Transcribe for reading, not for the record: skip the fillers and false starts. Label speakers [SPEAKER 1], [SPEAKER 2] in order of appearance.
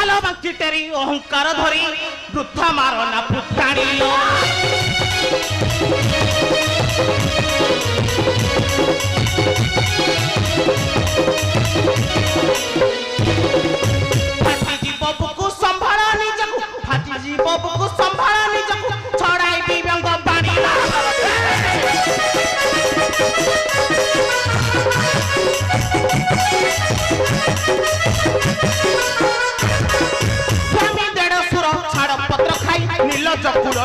[SPEAKER 1] आलो बांची तेरी अहंकार धरी वृथा मारो ना फुटाणी लो फाटी जीव बुकु संभाला निजकु फाटी जीव बुकु संभाला निजकु छड़ाई भी व्यंग बाणी स्वामी देड़ सुर छाड़ पत्र खाई नील चकुर